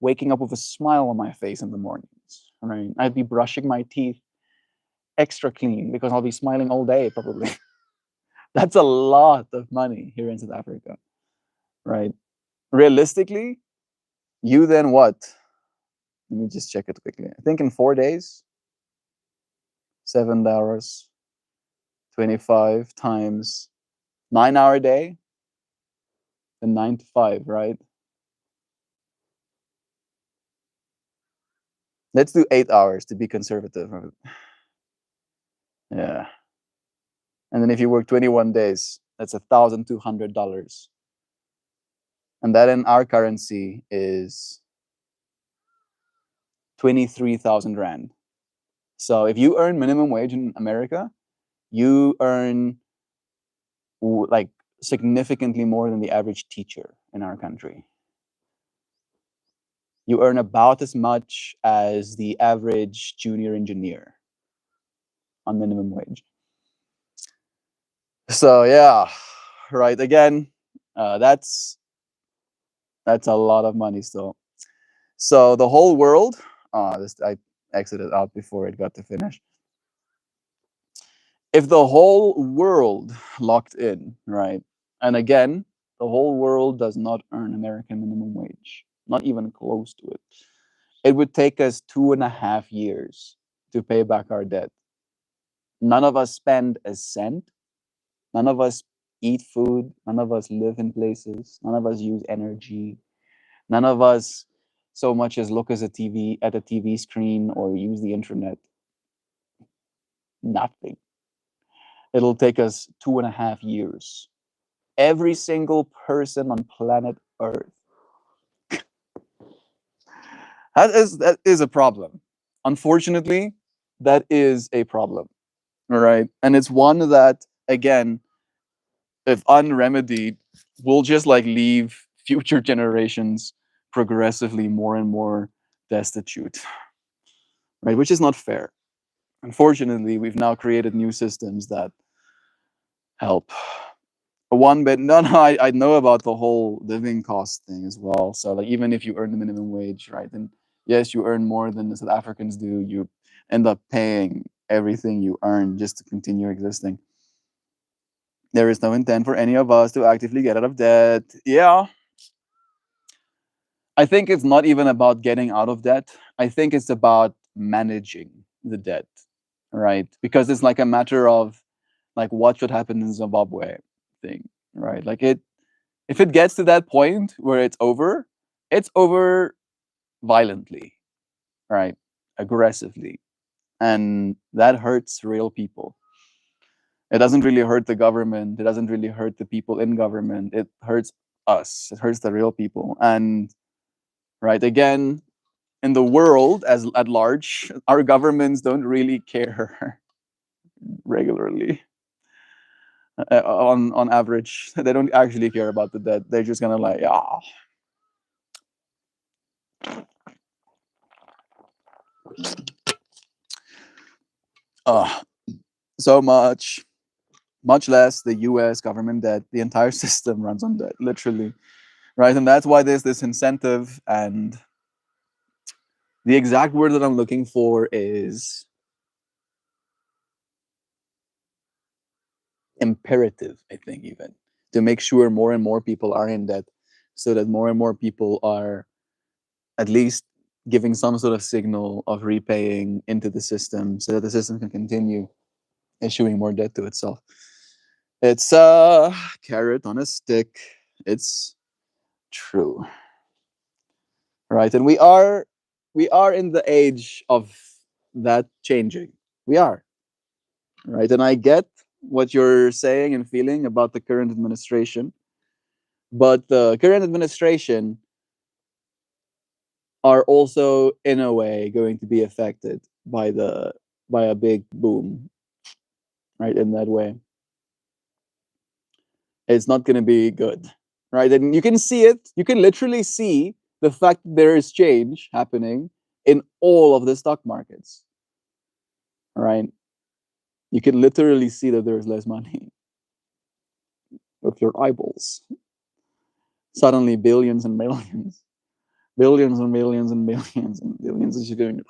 waking up with a smile on my face in the mornings, right? I'd be brushing my teeth extra clean because I'll be smiling all day probably. That's a lot of money here in South Africa, right? Realistically, you then what? Let me just check it quickly. I think in 4 days, 7 hours, 25 times 9 hour day, then 9 to 5, right? Let's do 8 hours to be conservative. Yeah. And then if you work 21 days, that's $1,200. And that in our currency is 23,000 Rand. So if you earn minimum wage in America, you earn like significantly more than the average teacher in our country. You earn about as much as the average junior engineer on minimum wage. So yeah, right. Again, that's a lot of money still. So the whole world. I exited out before it got to finish. If the whole world locked in, right? And again, the whole world does not earn American minimum wage, not even close to it. It would take us 2.5 years to pay back our debt. None of us spend a cent. None of us eat food. None of us live in places. None of us use energy. None of us so much as look as a TV at a TV screen or use the internet. Nothing. It'll take us 2.5 years. Every single person on planet Earth. That is a problem. Unfortunately, that is a problem. All right. And it's one that, again, if unremedied, will just like leave future generations progressively more and more destitute. Right? Which is not fair. Unfortunately, we've now created new systems that help. One bit, no, no, I know about the whole living cost thing as well. So, like, even if you earn the minimum wage, right, then yes, you earn more than the South Africans do. You end up paying everything you earn just to continue existing. There is no intent for any of us to actively get out of debt. Yeah, I think it's not even about getting out of debt. I think it's about managing the debt, right? Because it's like a matter of like what should happen in Zimbabwe thing, right? Like it, if it gets to that point where it's over violently, right? Aggressively, and that hurts real people. It doesn't really hurt the government. It doesn't really hurt the people in government. It hurts us. It hurts the real people. And right again, in the world as at large, our governments don't really care regularly. On average, they don't actually care about the debt. They're just gonna like, yeah, uh, so much less the U.S. government debt. The entire system runs on debt, literally, right? And that's why there's this incentive. And the exact word that I'm looking for is imperative. I think even to make sure more and more people are in debt, so that more and more people are at least giving some sort of signal of repaying into the system, so that the system can continue issuing more debt to itself. It's a carrot on a stick. It's true, right? And we are in the age of that changing. We are, right? And I get what you're saying and feeling about the current administration, but the current administration are also in a way going to be affected by a big boom, right? In that way, it's not going to be good, right? And you can see it. You can literally see the fact that there is change happening in all of the stock markets, right? You can literally see that there's less money with your eyeballs. Suddenly, billions and millions, billions and millions and billions and billions is going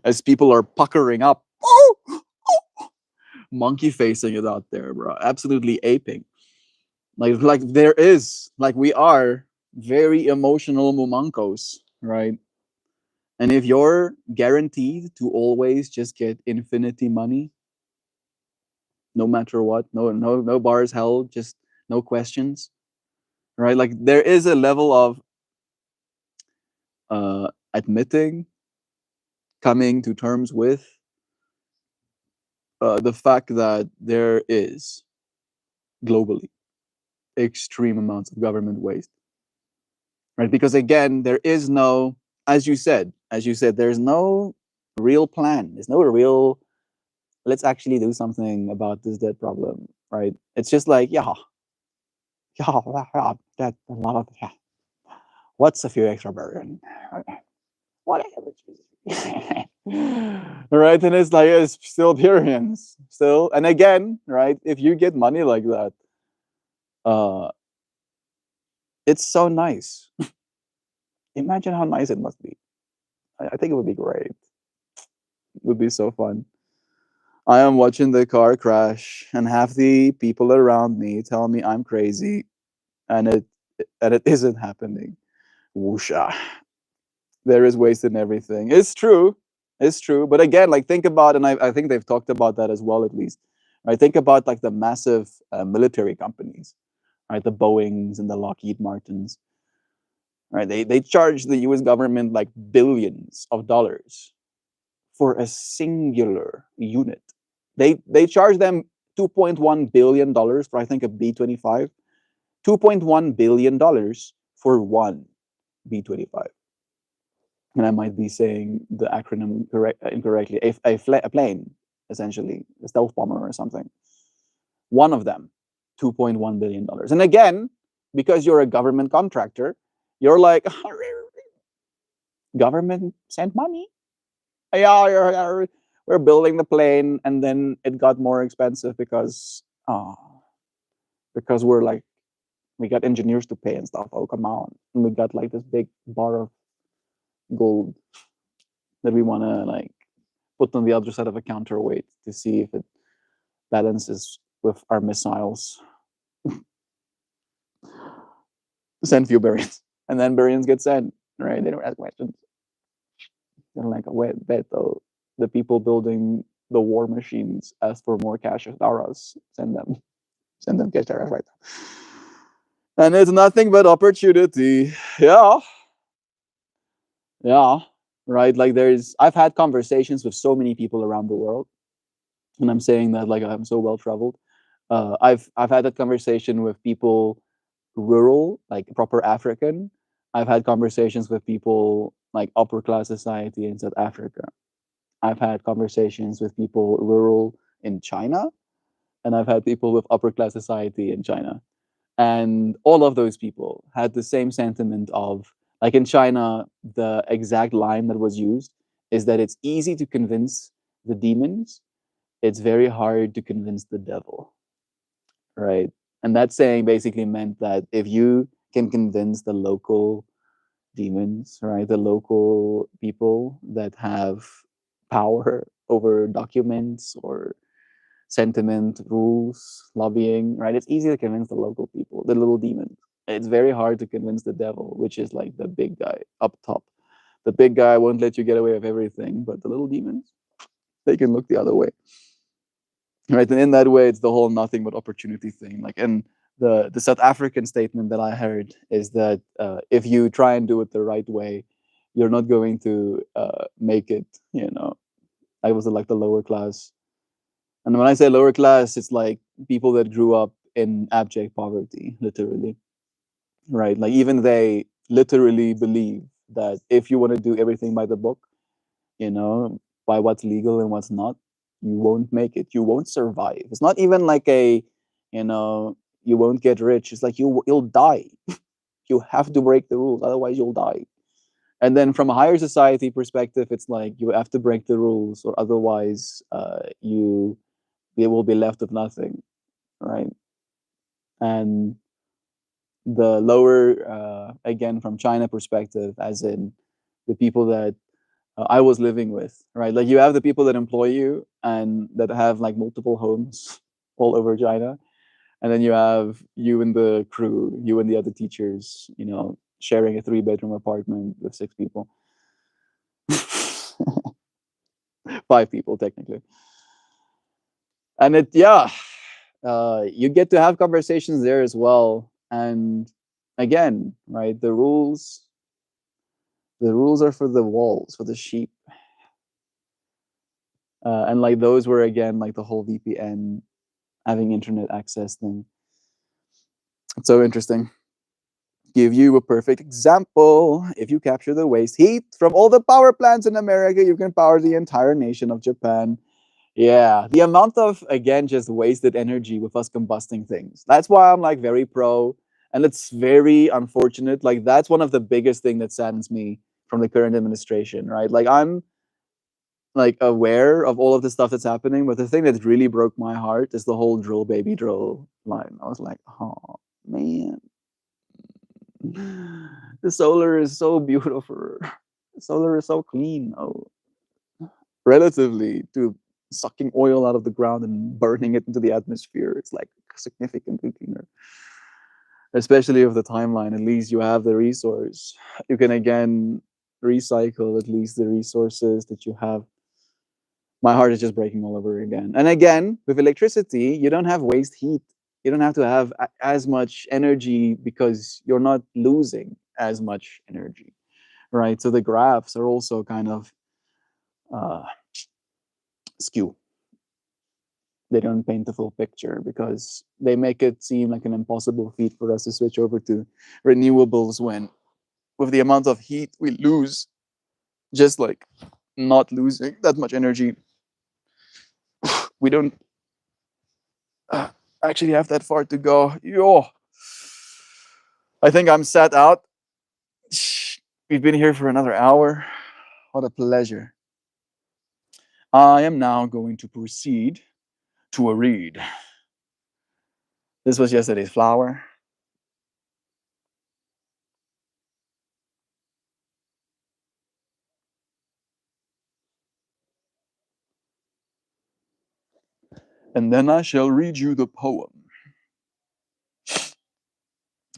as people are puckering up, monkey facing it out there, bro. Absolutely aping. Like there is like we are very emotional mumankos, right? And if you're guaranteed to always just get infinity money, no matter what, no bars held, just no questions, right? Like there is a level of admitting, coming to terms with the fact that there is globally extreme amounts of government waste, right? Because again, there is no, as you said, there's no real plan. There's no real, let's actually do something about this debt problem, right? It's just like, yeah, yeah, that a lot of, yeah. What's a few extra burden? Whatever. Right, and it's like it's still Pyrians, still, and again, right? If you get money like that, uh, it's so nice. Imagine how nice it must be. I think it would be great. It would be so fun. I am watching the car crash, and half the people around me tell me I'm crazy, and it isn't happening. Whoosha. There is waste in everything. It's true. It's true. But again, like think about, and I think they've talked about that as well, at least. right? Think about like the massive military companies, right? The Boeings and the Lockheed Martins, right? They charge the U.S. government like billions of dollars for a singular unit. They charge them $2.1 billion for I think a B-25, $2.1 billion for one B-25. And I might be saying the acronym incorrectly. A plane, essentially, a stealth bomber or something. One of them, $2.1 billion. And again, because you're a government contractor, you're like, government sent money. Yeah, we're building the plane, and then it got more expensive because we're like we got engineers to pay and stuff. Oh come on, and we got like this big bar of gold that we want to like put on the other side of a counterweight to see if it balances with our missiles. Send few Barians, and then Barians get sent. Right? They don't ask questions. They're like, wait, Beto, the people building the war machines ask for more cash as send them cash right now. And it's nothing but opportunity. Yeah, yeah, right. Like I've had conversations with so many people around the world, and I'm saying that like I'm so well traveled. I've had that conversation with people rural, like proper African. I've had conversations with people like upper class society in South Africa. I've had conversations with people rural in China, and I've had people with upper class society in China. And all of those people had the same sentiment of, like in China, the exact line that was used is that it's easy to convince the demons, it's very hard to convince the devil, right? And that saying basically meant that if you can convince the local demons, right, the local people that have power over documents or sentiment, rules, lobbying, right? It's easy to convince the local people, the little demons. It's very hard to convince the devil, which is like the big guy up top. The big guy won't let you get away with everything, but the little demons, they can look the other way, right? And in that way, it's the whole nothing but opportunity thing. Like, and the South African statement that I heard is that if you try and do it the right way, you're not going to make it. You know, I was like the lower class. And when I say lower class, it's like people that grew up in abject poverty, literally, right? Like even they literally believe that if you want to do everything by the book, you know, by what's legal and what's not, you won't make it. You won't survive. It's not even like you know, you won't get rich. It's like you'll die. You have to break the rules, otherwise you'll die. And then from a higher society perspective, it's like you have to break the rules, or otherwise, you will be left with nothing, right? And the lower, again, from China perspective, as in the people that I was living with, right? Like you have the people that employ you and that have like multiple homes all over China. And then you have you and the crew, you and the other teachers, you know, sharing a 3-bedroom apartment with 6 people, 5 people technically. And yeah, you get to have conversations there as well. And again, right, the rules are for the wolves, for the sheep. And like those were again like the whole VPN, having internet access thing. It's so interesting. Give you a perfect example. If you capture the waste heat from all the power plants in America, you can power the entire nation of Japan. Yeah, the amount of again just wasted energy with us combusting things. That's why I'm like very pro, and it's very unfortunate. Like that's one of the biggest thing that saddens me from the current administration, right? Like I'm like aware of all of the stuff that's happening, but the thing that really broke my heart is the whole drill baby drill line. I was like, oh man, the solar is so beautiful. The solar is so clean. Oh, relatively to sucking oil out of the ground and burning it into the atmosphere, it's like significantly cleaner. Especially of the timeline, at least you have the resource. You can again recycle at least the resources that you have My heart is just breaking all over again. And again, with electricity, you don't have waste heat. You don't have to have as much energy because you're not losing as much energy, right? So the graphs are also kind of uh, skew. They don't paint the full picture because they make it seem like an impossible feat for us to switch over to renewables when, with the amount of heat we lose, just like not losing that much energy, we don't uh, actually have that far to go. Yo, I think I'm sat out. We've been here for another hour. What a pleasure. I am now going to proceed to a read. This was yesterday's flower. And then I shall read you the poem.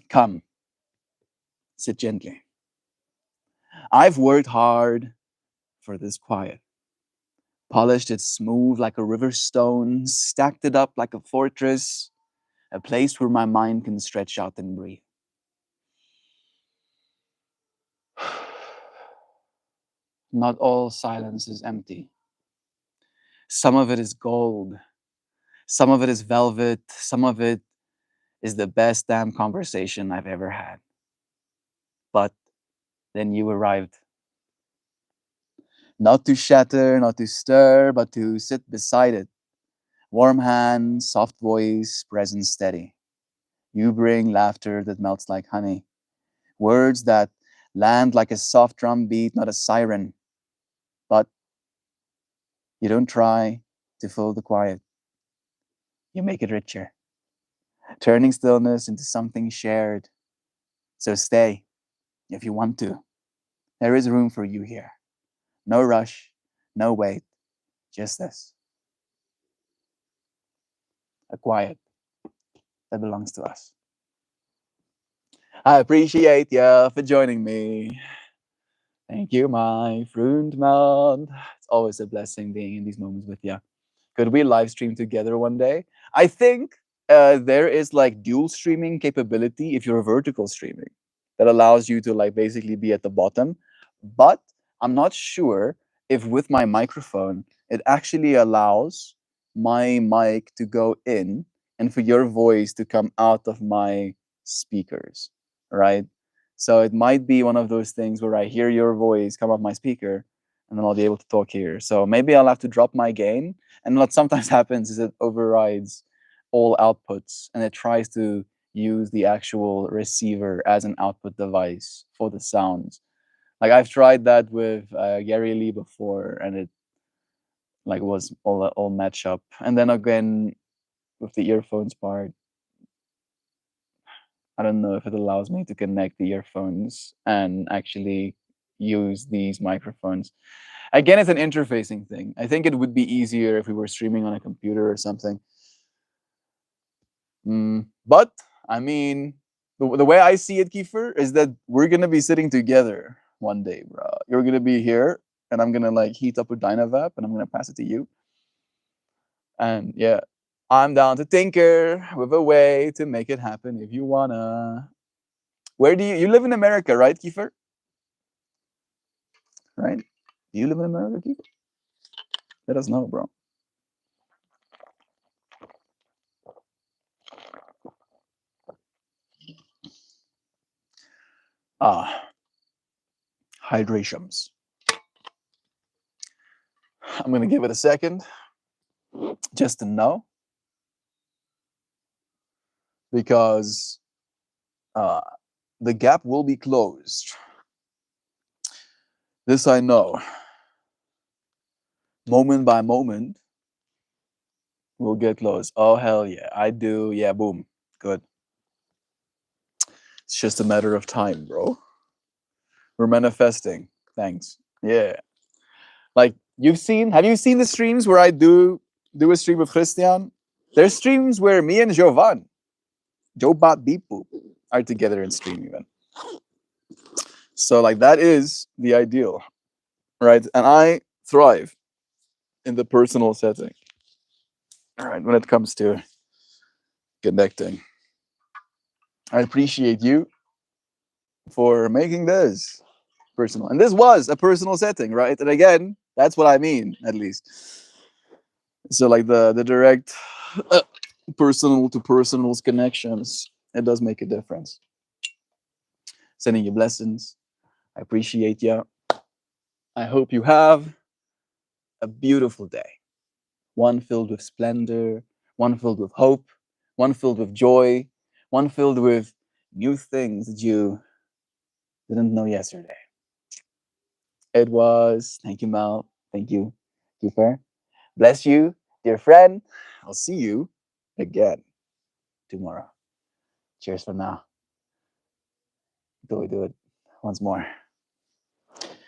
Come, sit gently. I've worked hard for this quiet, polished it smooth like a river stone, stacked it up like a fortress, a place where my mind can stretch out and breathe. Not all silence is empty. Some of it is gold, some of it is velvet, some of it is the best damn conversation I've ever had. But then you arrived. Not to shatter, not to stir, but to sit beside it. Warm hand, soft voice, presence steady. You bring laughter that melts like honey. Words that land like a soft drum beat, not a siren. But you don't try to fill the quiet. You make it richer, turning stillness into something shared. So stay if you want to. There is room for you here. No rush, no wait, just this. A quiet that belongs to us. I appreciate you for joining me. Thank you, my friend, man. It's always a blessing being in these moments with you. Could we live stream together one day? I think there is like dual streaming capability if you're vertical streaming that allows you to like basically be at the bottom. But I'm not sure if with my microphone it actually allows my mic to go in and for your voice to come out of my speakers, right? So it might be one of those things where I hear your voice come off my speaker and then I'll be able to talk here. So maybe I'll have to drop my gain. And what sometimes happens is it overrides all outputs and it tries to use the actual receiver as an output device for the sounds. Like I've tried that with Gary Lee before, and it like was all match up. And then again with the earphones part, I don't know if it allows me to connect the earphones and actually use these microphones. Again, it's an interfacing thing. I think it would be easier if we were streaming on a computer or something. But I mean, the way I see it, Kiefer, is that we're gonna be sitting together one day, bro. You're gonna be here, and I'm gonna like heat up a Dynavap, and I'm gonna pass it to you. And yeah, I'm down to tinker with a way to make it happen if you wanna. Where do you live in America, right, Kiefer? Right? Do you live in America, Kiefer? Let us know, bro. Ah, hydrations. I'm gonna give it a second just to know because uh, the gap will be closed. This I know. Moment by moment, we'll get close. Oh, hell yeah. I do. Yeah, boom. Good. It's just a matter of time, bro. We're manifesting. Thanks. Yeah. Like, have you seen the streams where I do a stream with Christian? There's streams where me and Jovan, Jobat Bipu, are together in stream even. So, like, that is the ideal, right? And I thrive in the personal setting. All right, when it comes to connecting, I appreciate you for making this personal. And this was a personal setting, right? And again, that's what I mean, at least. So like the direct uh, personal to personals connections, it does make a difference. Sending you blessings. I appreciate you. I hope you have a beautiful day. One filled with splendor, one filled with hope, one filled with joy, one filled with new things that you didn't know yesterday. It was, thank you, Mel. Thank you, Keeper. Bless you, dear friend. I'll see you again tomorrow. Cheers for now. Do it once more.